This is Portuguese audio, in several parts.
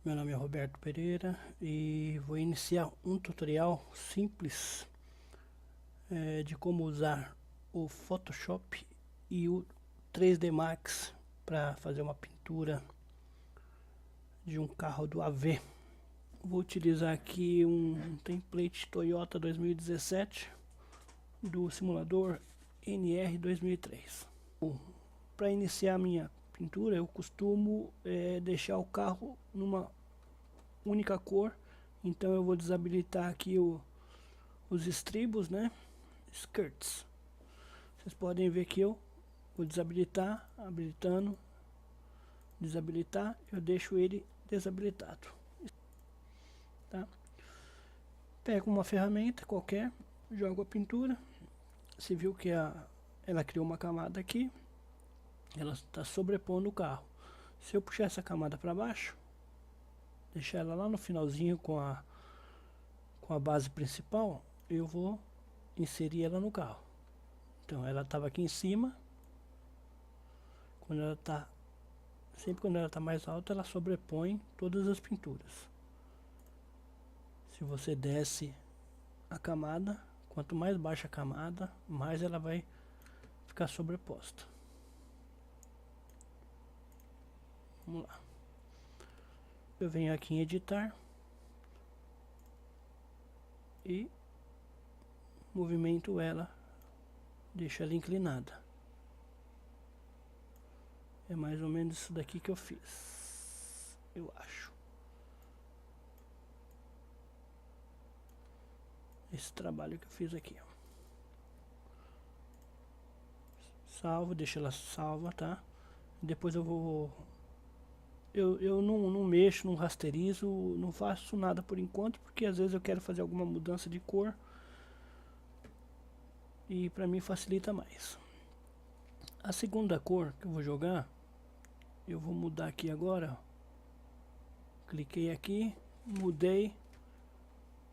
Meu nome é Roberto Pereira e vou iniciar um tutorial simples de como usar o Photoshop e o 3D Max para fazer uma pintura de um carro do AV. Vou utilizar aqui um template Toyota 2017 do simulador NR 2003. Para iniciar a minha pintura, eu costumo deixar o carro numa única cor. Então eu vou desabilitar aqui os estribos, né? Skirts. Vocês podem ver que eu vou desabilitar, habilitando, desabilitar, eu deixo ele desabilitado. Tá? Pego uma ferramenta qualquer, jogo a pintura. Você viu que ela criou uma camada aqui, ela está sobrepondo o carro. Se eu puxar essa camada para baixo, deixar ela lá no finalzinho com a base principal, eu vou inserir ela no carro. Então ela estava aqui em cima, quando ela está, sempre quando ela está mais alta, ela sobrepõe todas as pinturas. Se você desce a camada, quanto mais baixa a camada, mais ela vai ficar sobreposta. Vamos lá. Eu venho aqui em editar e movimento ela, deixo ela inclinada. É mais ou menos isso daqui que eu fiz, eu acho. Esse trabalho que eu fiz aqui, ó. Salvo, deixa ela salva, tá? Depois eu vou... Eu não mexo, não rasterizo, não faço nada por enquanto, porque às vezes eu quero fazer alguma mudança de cor e pra mim facilita mais. A segunda cor que eu vou jogar, eu vou mudar aqui agora. Cliquei aqui, mudei,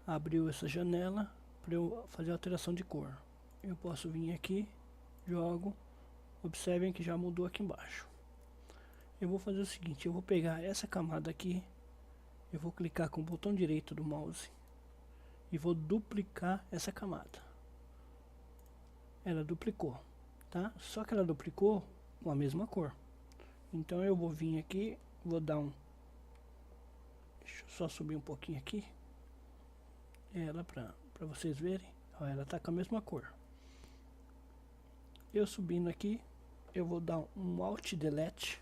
abriu essa janela para eu fazer a alteração de cor. Eu posso vir aqui, jogo, observem que já mudou aqui embaixo. Eu vou fazer o seguinte, eu vou pegar essa camada aqui, eu vou clicar com o botão direito do mouse e vou duplicar essa camada. Ela duplicou, tá? Só que ela duplicou com a mesma cor. Então eu vou vir aqui, vou dar um... Deixa eu só subir um pouquinho aqui. Ela para vocês verem. Ó, ela tá com a mesma cor. Eu subindo aqui, eu vou dar um Alt Delete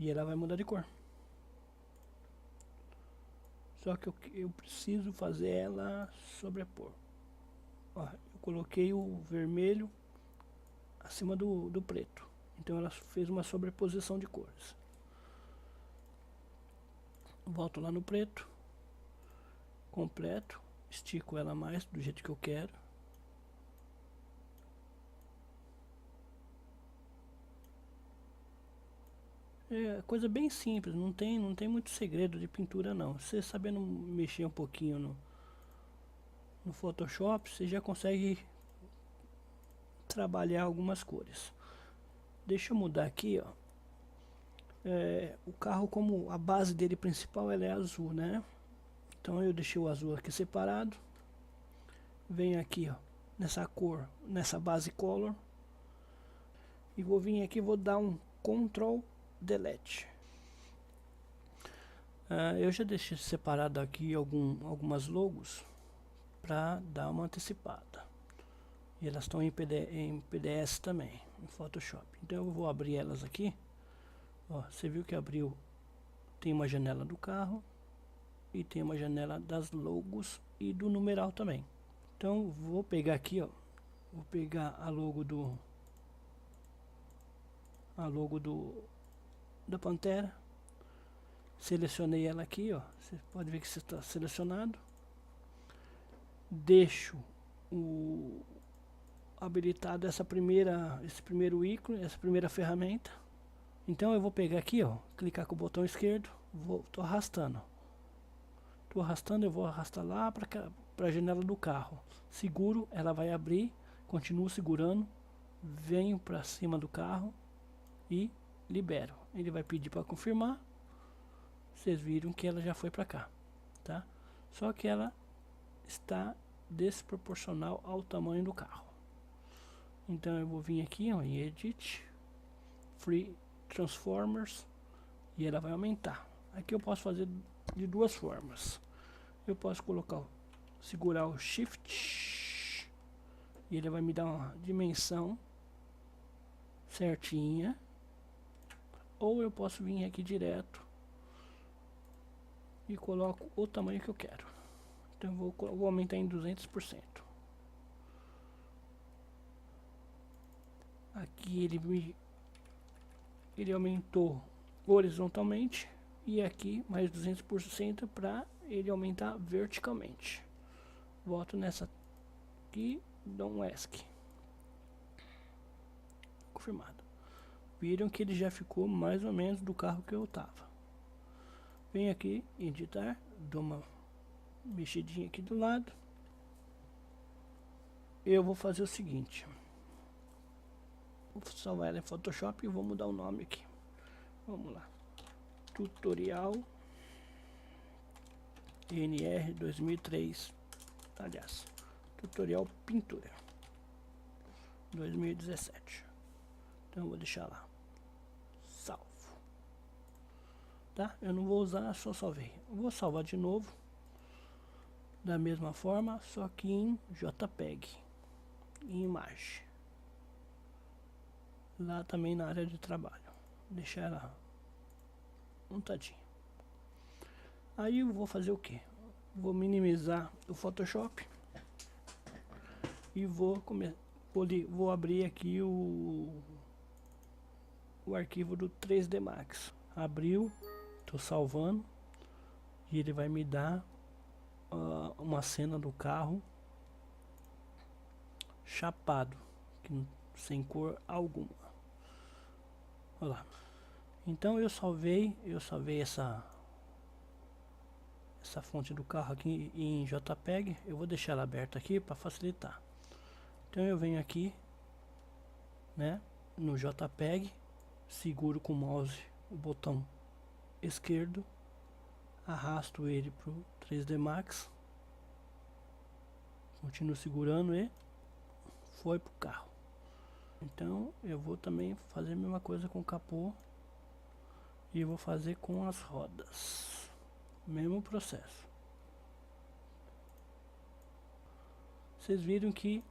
e ela vai mudar de cor. Só que eu preciso fazer ela sobrepor. Ó, eu coloquei o vermelho acima do preto. Então ela fez uma sobreposição de cores. Volto lá no preto, completo, estico ela mais do jeito que eu quero. É coisa bem simples, não tem muito segredo de pintura não. Você sabendo mexer um pouquinho no Photoshop, você já consegue trabalhar algumas cores. Deixa eu mudar aqui, ó. O carro, como a base dele principal ela é azul, né? Então eu deixei o azul aqui separado. Venho aqui, ó, nessa cor, nessa base color. E vou vir aqui, vou dar um Ctrl Delete. Eu já deixei separado aqui algumas logos para dar uma antecipada. E elas estão em PDS também, em Photoshop. Então eu vou abrir elas aqui. Ó, você viu que abriu, tem uma janela do carro e tem uma janela das logos e do numeral também. Então vou pegar aqui, ó, vou pegar a logo da Pantera. Selecionei ela aqui, ó. Você pode ver que está selecionado. Deixo habilitado esse primeiro ícone, essa primeira ferramenta. Então eu vou pegar aqui, ó, clicar com o botão esquerdo, tô arrastando. Eu vou arrastar lá para a janela do carro. Seguro, ela vai abrir, continuo segurando, venho para cima do carro e libero. Ele vai pedir para confirmar. vocês viram que ela já foi para cá, tá? Só que ela está desproporcional ao tamanho do carro. Então eu vou vir aqui, ó, em Edit, Free Transformers, e ela vai aumentar. Aqui eu posso fazer de duas formas. Eu posso colocar, segurar o Shift, e ele vai me dar uma dimensão certinha. Ou eu posso vir aqui direto e coloco o tamanho que eu quero. Então eu vou aumentar em 200%. Aqui ele aumentou horizontalmente, e aqui mais 200% para ele aumentar verticalmente. Volto nessa aqui, dou um ESC. Confirmado. Viram que ele já ficou mais ou menos do carro que eu tava. Venho aqui, editar, dou uma mexidinha aqui do lado. Eu vou fazer o seguinte. Vou salvar ela em Photoshop e vou mudar o nome aqui. Vamos lá. Tutorial NR 2003. Aliás, Tutorial Pintura 2017. Então eu vou deixar lá. Salvo. Tá? Eu não vou usar, só salvei. Eu vou salvar de novo. Da mesma forma, só que em JPEG. Em imagem. Lá também na área de trabalho. Deixar ela montadinha. Aí eu vou fazer o que? Vou minimizar o Photoshop. E vou abrir aqui o arquivo do 3D Max. Abriu, tô salvando, e ele vai me dar uma cena do carro chapado, sem cor alguma. Olha lá. Então eu salvei essa fonte do carro aqui em JPEG. Eu vou deixar ela aberta aqui para facilitar. Então eu venho aqui, né, no JPEG, seguro com o mouse o botão esquerdo, arrasto ele pro 3D Max, continuo segurando e foi pro carro. Então eu vou também fazer a mesma coisa com o capô e vou fazer com as rodas, mesmo processo. Vocês viram que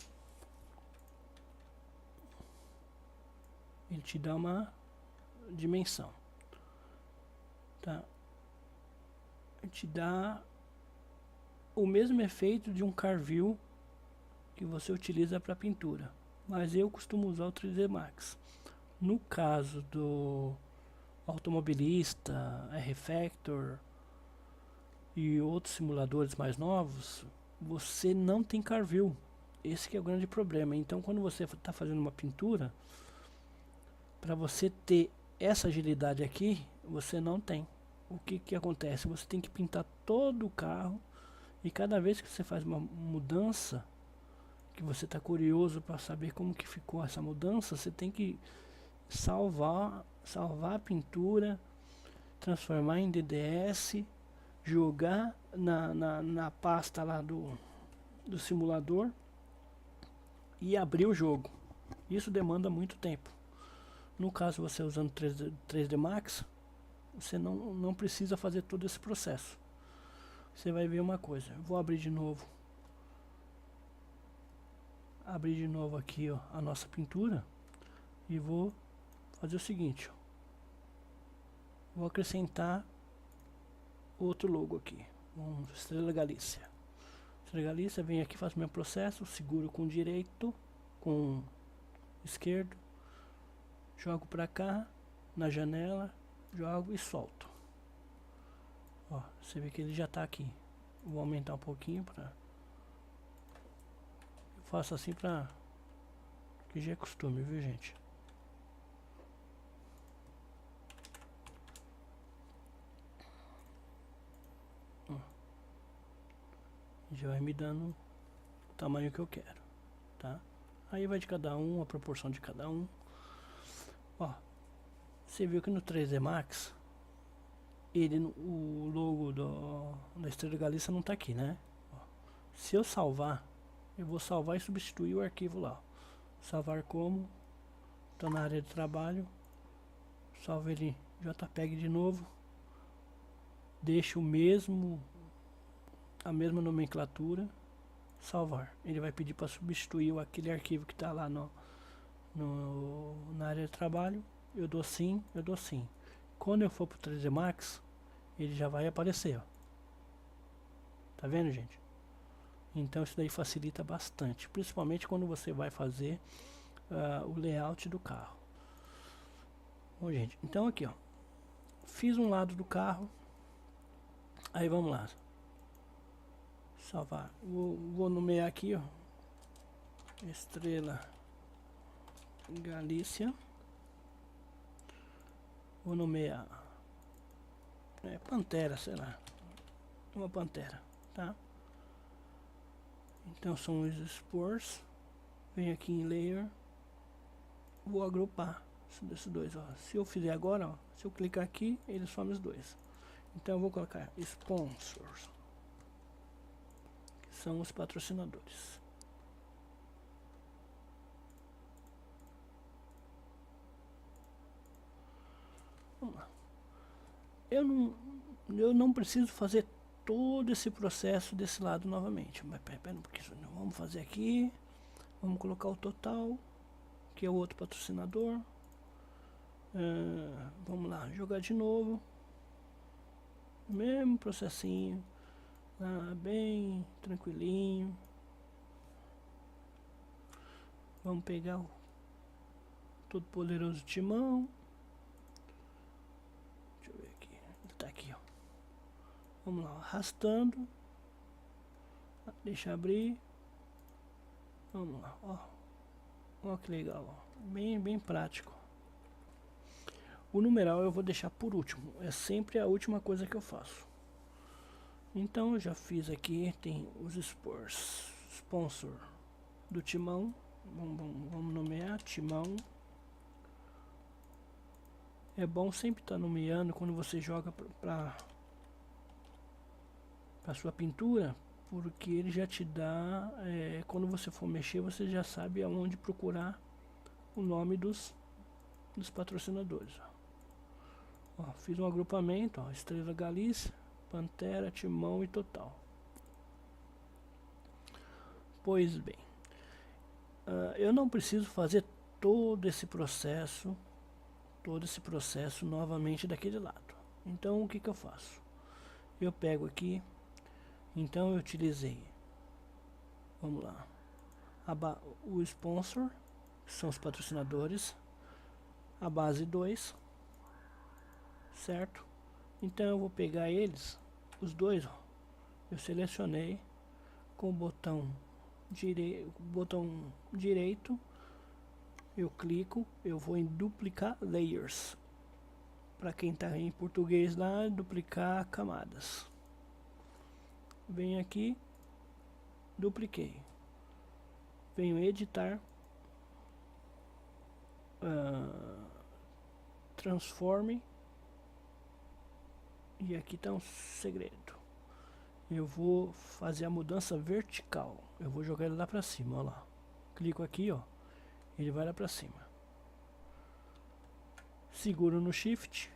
ele te dá uma dimensão, tá? Ele te dá o mesmo efeito de um Carville que você utiliza para pintura, mas eu costumo usar o 3D Max. No caso do automobilista, R-Factor e outros simuladores mais novos, você não tem Carville. Esse que é o grande problema. Então quando você está fazendo uma pintura, para você ter essa agilidade aqui, você não tem. O que acontece? Você tem que pintar todo o carro, e cada vez que você faz uma mudança, que você está curioso para saber como que ficou essa mudança, você tem que salvar a pintura, transformar em DDS, jogar na pasta lá do simulador e abrir o jogo. Isso demanda muito tempo. No caso, você usando 3D Max, você não precisa fazer todo esse processo. Você vai ver uma coisa. Eu vou abrir de novo. Abrir de novo aqui, ó, a nossa pintura. E vou fazer o seguinte, ó. Vou acrescentar outro logo aqui. Estrela Galícia. Estrela Galícia, vem aqui, faço o meu processo. Seguro com direito, com esquerdo. Jogo pra cá, na janela, jogo e solto. Ó, você vê que ele já tá aqui. Vou aumentar um pouquinho pra... Eu faço assim pra... que já é costume, viu, gente? Ó. Já vai me dando o tamanho que eu quero, tá? Aí vai de cada um, a proporção de cada um. Ó, você viu que no 3D Max o logo da Estrela Galícia não tá aqui, né? Se eu salvar, eu vou salvar e substituir o arquivo lá. Salvar como, tá na área de trabalho, salvo ele JPEG de novo, deixo a mesma nomenclatura, salvar. Ele vai pedir para substituir aquele arquivo que está lá na área de trabalho. Eu dou sim, eu dou sim. Quando eu for para o 3D Max, ele já vai aparecer, ó. Tá vendo, gente? Então isso daí facilita bastante, principalmente quando você vai fazer o layout do carro. Bom, gente, então aqui, ó, fiz um lado do carro. Aí vamos lá, salvar. Vou nomear aqui, ó, Estrela Galícia. Vou nomear Pantera, sei lá, uma Pantera, tá? Então são os spores. Venho aqui em Layer, vou agrupar esses dois, ó. Se eu fizer agora, ó, se eu clicar aqui, ele some os dois. Então eu vou colocar sponsors, que são os patrocinadores. Vamos lá. Eu não preciso fazer todo esse processo desse lado novamente. Mas pera um pouquinho, vamos fazer aqui. Vamos colocar o total, que é o outro patrocinador. Vamos lá, jogar de novo. Mesmo processinho, bem tranquilinho. Vamos pegar o todo poderoso Timão. Deixa eu ver aqui, ele tá aqui, ó. Vamos lá, arrastando. Deixa abrir. Vamos lá, ó. Ó que legal, ó. Bem prático. O numeral eu vou deixar por último. É sempre a última coisa que eu faço. Então eu já fiz aqui. Tem os sponsor do Timão. Vamos nomear Timão. É bom sempre estar nomeando quando você joga para sua pintura, porque ele já te dá, quando você for mexer, você já sabe aonde procurar o nome dos patrocinadores. Ó, fiz um agrupamento, ó, Estrela Galícia, Pantera, Timão e Total. Pois bem, eu não preciso fazer todo esse processo novamente daquele lado. Então o que eu faço? Eu pego aqui, então eu utilizei, vamos lá, o sponsor, que são os patrocinadores, a base 2, certo? Então eu vou pegar eles, os dois, ó, eu selecionei com o botão direito, eu clico, eu vou em duplicar layers. Para quem está em português lá, duplicar camadas. Venho aqui, dupliquei. Venho editar, transforme. E aqui está um segredo. Eu vou fazer a mudança vertical. Eu vou jogar ele lá para cima, ó lá. Clico aqui, ó. Ele vai lá para cima. Seguro no Shift,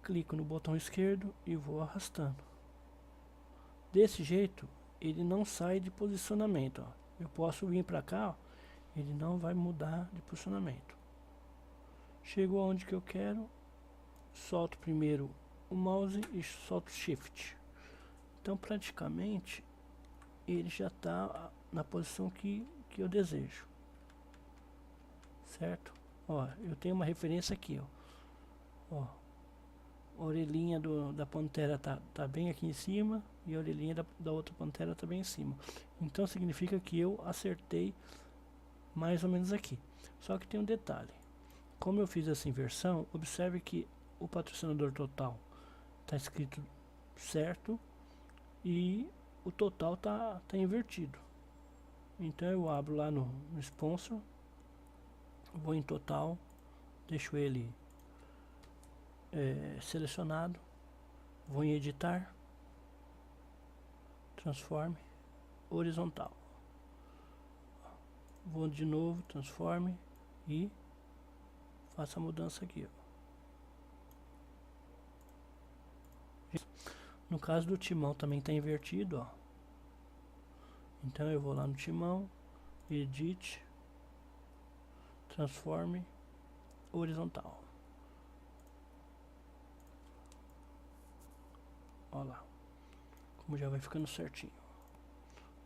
clico no botão esquerdo e vou arrastando. Desse jeito, ele não sai de posicionamento, ó. Eu posso vir para cá, ó, ele não vai mudar de posicionamento. Chego aonde que eu quero, solto primeiro o mouse e solto o Shift. Então, praticamente, ele já está na posição que eu desejo. Certo? Ó, eu tenho uma referência aqui, ó. A orelhinha da pantera tá bem aqui em cima e a orelhinha da outra pantera tá bem em cima. Então significa que eu acertei mais ou menos aqui. Só que tem um detalhe. Como eu fiz essa inversão, observe que o patrocinador total tá escrito certo e o total tá invertido. Então eu abro lá no sponsor, vou em total, deixo ele selecionado, vou em editar, transforme, horizontal, vou de novo, transforme e faço a mudança aqui, ó. No caso do timão também está invertido, ó. Então eu vou lá no timão, edit, transforme, horizontal. Olha lá, como já vai ficando certinho.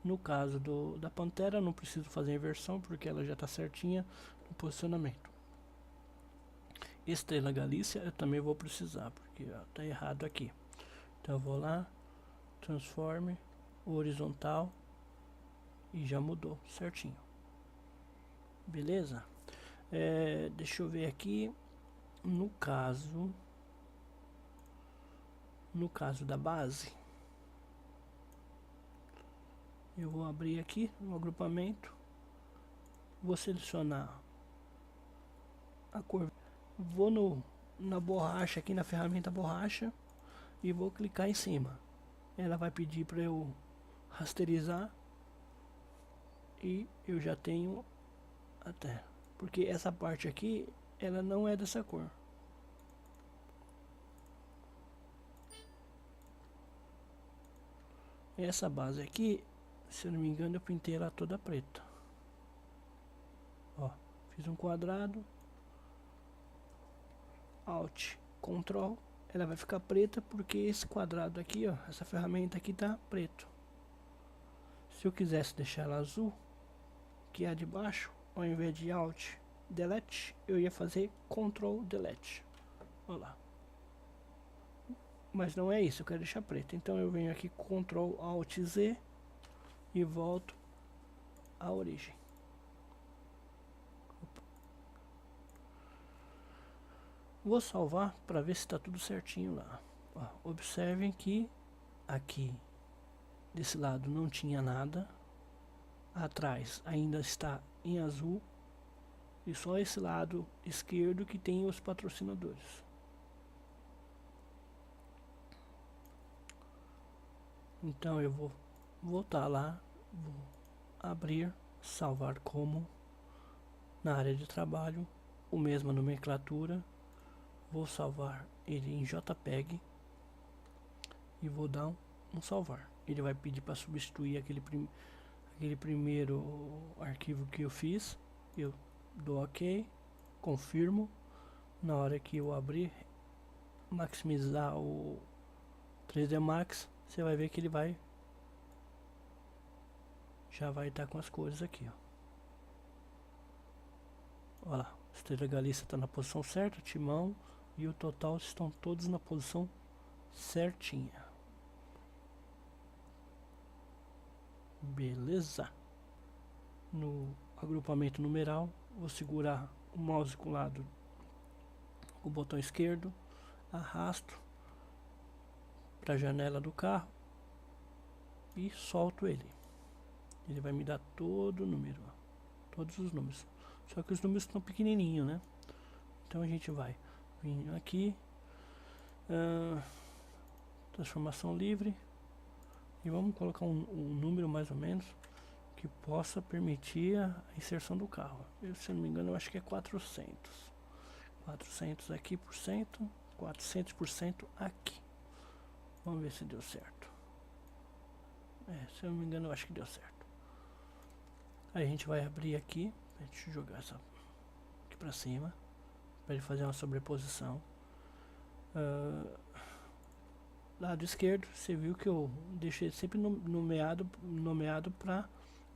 No caso da Pantera, não preciso fazer inversão, porque ela já está certinha no posicionamento. Estrela Galícia eu também vou precisar, porque está errado aqui. Então eu vou lá, transforme, horizontal, e já mudou certinho. Beleza? Deixa eu ver aqui. No caso da base, eu vou abrir aqui no agrupamento, vou selecionar a cor, vou na borracha aqui, na ferramenta borracha, e vou clicar em cima. Ela vai pedir para eu rasterizar, e eu já tenho até, porque essa parte aqui ela não é dessa cor. Essa base aqui, se eu não me engano, eu pintei ela toda preta. Ó, fiz um quadrado, Alt, Ctrl, ela vai ficar preta porque esse quadrado aqui, ó, essa ferramenta aqui tá preto. Se eu quisesse deixar ela azul, que é a de baixo, ao invés de Alt, Delete, eu ia fazer Ctrl, Delete. Olha lá. Mas não é isso, eu quero deixar preto. Então eu venho aqui Ctrl Alt Z e volto à origem. Vou salvar para ver se está tudo certinho lá. Ó, observem que aqui desse lado não tinha nada. Atrás ainda está em azul. E só esse lado esquerdo que tem os patrocinadores. Então eu vou voltar lá, vou abrir, salvar como, na área de trabalho, a mesma nomenclatura, vou salvar ele em JPEG e vou dar um salvar. Ele vai pedir para substituir aquele primeiro arquivo que eu fiz, eu dou OK, confirmo. Na hora que eu abrir, maximizar o 3D Max, você vai ver que ele já vai estar com as cores aqui, ó. Olha lá, Estrela Galícia está na posição certa, timão e o total estão todos na posição certinha. Beleza? No agrupamento numeral, vou segurar o mouse com o lado, o botão esquerdo, arrasto para a janela do carro e solto ele. Ele vai me dar todo o número, ó, todos os números. Só que os números estão pequenininhos, né? Então a gente vai vir aqui, transformação livre, e vamos colocar um número mais ou menos que possa permitir a inserção do carro. Se eu não me engano, eu acho que é 400. 400 aqui por cento, 400% aqui. Vamos ver se deu certo. Se eu não me engano, eu acho que deu certo. Aí a gente vai abrir aqui, deixa eu jogar essa aqui pra cima, para ele fazer uma sobreposição. Lado esquerdo, você viu que eu deixei sempre nomeado para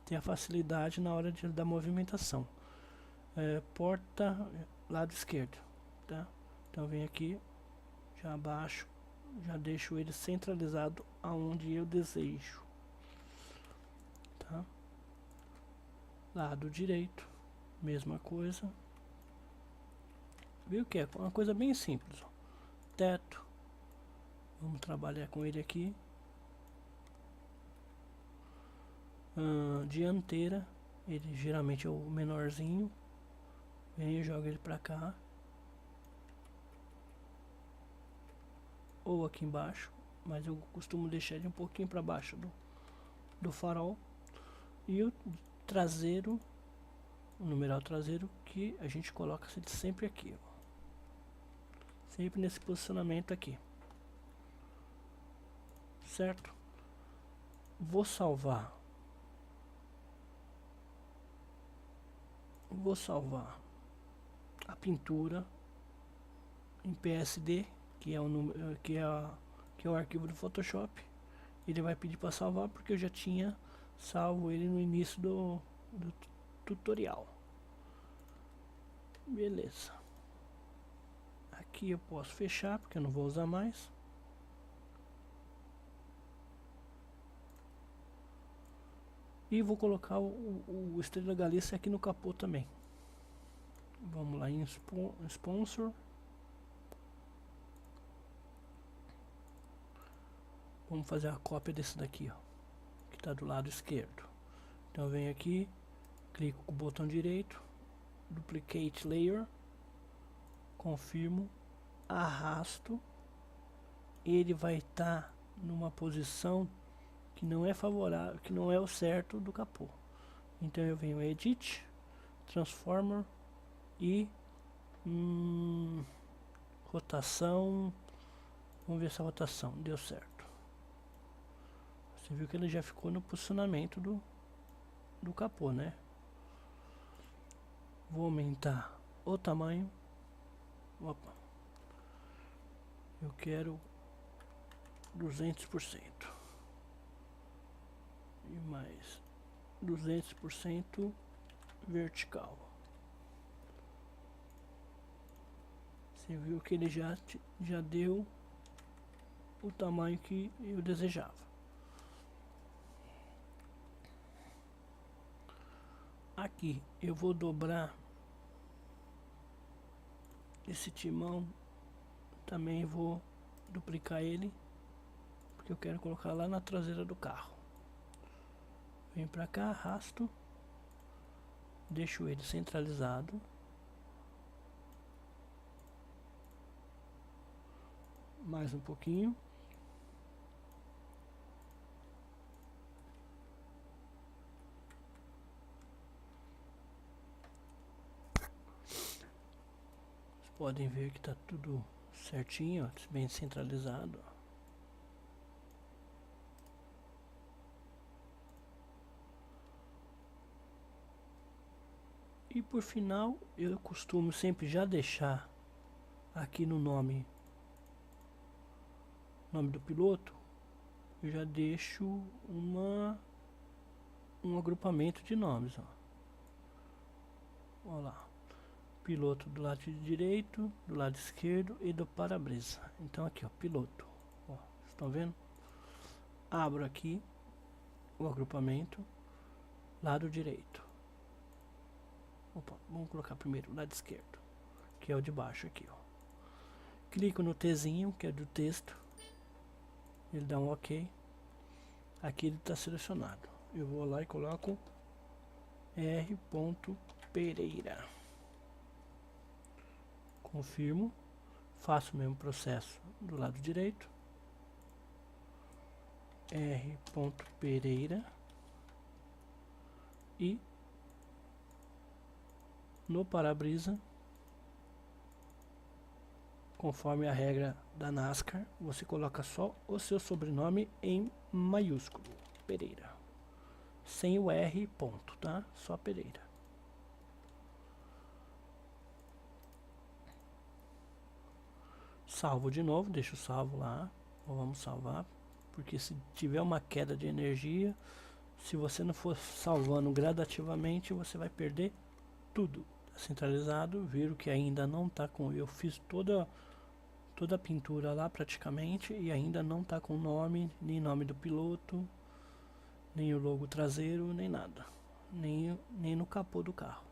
ter a facilidade na hora da movimentação. Porta, lado esquerdo, tá? Então vem aqui, já abaixo, já deixo ele centralizado aonde eu desejo, tá? Lado direito, mesma coisa. Viu que é uma coisa bem simples, ó. Teto, vamos trabalhar com ele aqui. Dianteira, ele geralmente é o menorzinho. Venho e jogo ele pra cá. ou aqui embaixo, mas eu costumo deixar ele um pouquinho para baixo do farol. E o traseiro, o numeral traseiro, que a gente coloca sempre aqui, ó. Sempre nesse posicionamento aqui, certo? Vou salvar a pintura em PSD, que é o número, que é o arquivo do Photoshop. Ele vai pedir para salvar porque eu já tinha salvo ele no início do tutorial. Beleza. Aqui eu posso fechar porque eu não vou usar mais. E vou colocar o Estrela Galícia aqui no capô também. Vamos lá em Sponsor. Vamos fazer a cópia desse daqui, ó, que está do lado esquerdo. Então eu venho aqui, clico com o botão direito, Duplicate Layer, confirmo, arrasto. Ele vai estar numa posição que não é favorável, que não é o certo do capô. Então eu venho Edit, Transformer e rotação. Vamos ver se a rotação deu certo. Você viu que ele já ficou no posicionamento do capô, né? Vou aumentar o tamanho. Opa. Eu quero 200%. E mais 200% vertical. Você viu que ele já deu o tamanho que eu desejava. Aqui eu vou dobrar esse timão, também vou duplicar ele, porque eu quero colocar lá na traseira do carro. Venho pra cá, arrasto, deixo ele centralizado. Mais um pouquinho. Vocês podem ver que tá tudo certinho, ó, bem centralizado. E por final, eu costumo sempre já deixar aqui no nome do piloto, eu já deixo um agrupamento de nomes, ó. Olha lá, piloto do lado direito, do lado esquerdo e do para-brisa. Então aqui, ó, piloto, ó, estão vendo? Abro aqui o agrupamento, lado direito. Opa, vamos colocar primeiro o lado esquerdo, que é o de baixo aqui, ó. Clico no Tzinho, que é do texto. Ele dá um OK. Aqui ele está selecionado. Eu vou lá e coloco R. Pereira. Confirmo. Faço o mesmo processo do lado direito. R. Pereira. E no para-brisa, conforme a regra da NASCAR, você coloca só o seu sobrenome em maiúsculo, Pereira, sem o R ponto, tá? Só Pereira. Salvo de novo, deixo salvo lá, ou vamos salvar, porque se tiver uma queda de energia, se você não for salvando gradativamente, você vai perder tudo. Tá centralizado, viram que ainda não tá com, eu fiz toda a pintura lá praticamente e ainda não tá com nome, nem nome do piloto, nem o logo traseiro, nem nada, nem no capô do carro.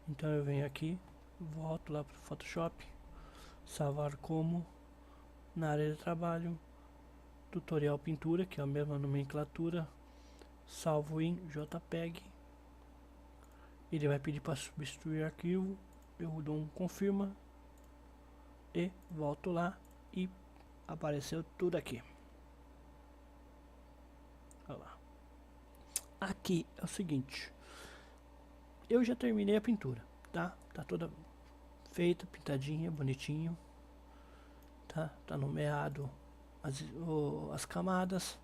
Então eu venho aqui, volto lá pro Photoshop, salvar como, na área de trabalho, tutorial pintura, que é a mesma nomenclatura, salvo em JPEG. Ele vai pedir para substituir arquivo, eu dou um confirma e volto lá e apareceu tudo aqui. Olha lá. Aqui é o seguinte, eu já terminei a pintura, tá? Tá toda feita, pintadinha, bonitinho, tá? Tá nomeado as camadas,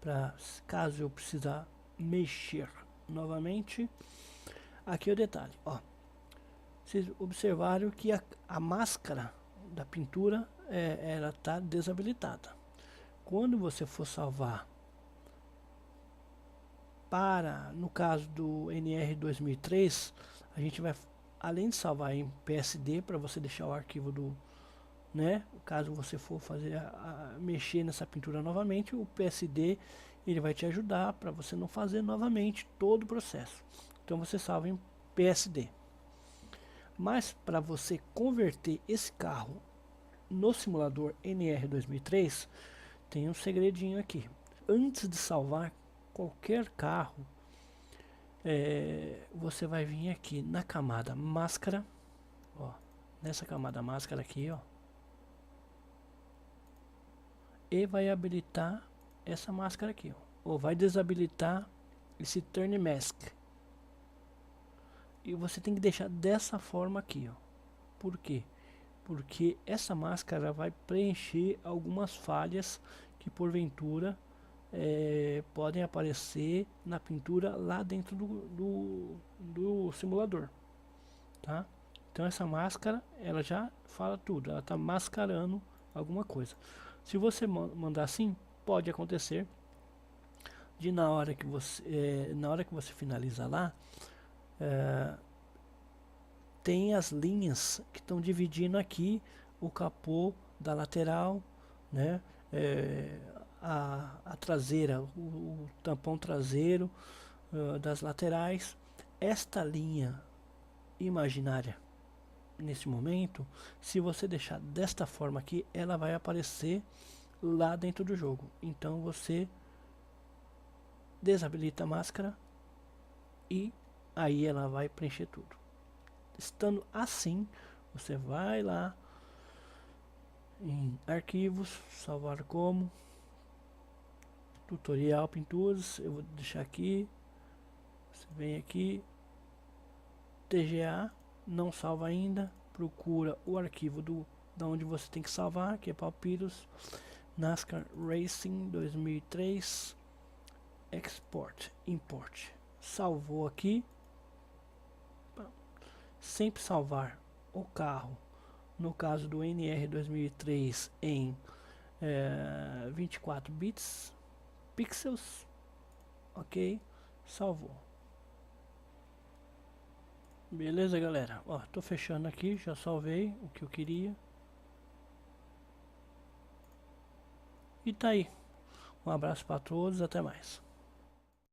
para caso eu precisar mexer novamente. Aqui é o detalhe, ó. Vocês observaram que a máscara da pintura ela tá desabilitada. Quando você for salvar no caso do NR 2003, a gente vai, além de salvar em PSD para você deixar o arquivo do, né, caso você for fazer mexer nessa pintura novamente, o PSD ele vai te ajudar para você não fazer novamente todo o processo. Então você salva em PSD. Mas para você converter esse carro no simulador NR 2003, tem um segredinho aqui. Antes de salvar qualquer carro, você vai vir aqui na camada máscara, ó, nessa camada máscara aqui, ó, e vai habilitar essa máscara aqui, ó, ou vai desabilitar esse Turn Mask. E você tem que deixar dessa forma aqui, ó. Por quê? Porque essa máscara vai preencher algumas falhas que porventura podem aparecer na pintura lá dentro do simulador, tá? Então essa máscara, ela já fala tudo, ela está mascarando alguma coisa. Se você mandar assim, pode acontecer de na hora que você finaliza lá, tem as linhas que estão dividindo aqui o capô da lateral, né? A traseira, o tampão traseiro das laterais. Esta linha imaginária, nesse momento, se você deixar desta forma aqui, ela vai aparecer lá dentro do jogo. Então você desabilita a máscara e aí ela vai preencher tudo. Estando assim, você vai lá em arquivos, salvar como tutorial pinturas, eu vou deixar aqui, você vem aqui, TGA, não salva ainda, procura o arquivo da onde você tem que salvar, que é Papyrus NASCAR Racing 2003 Export, Import, salvou aqui. Sempre salvar o carro, no caso do NR 2003, em 24 bits pixels, ok, salvou. Beleza, galera, ó, tô fechando aqui, já salvei o que eu queria e tá aí. Um abraço para todos, até mais.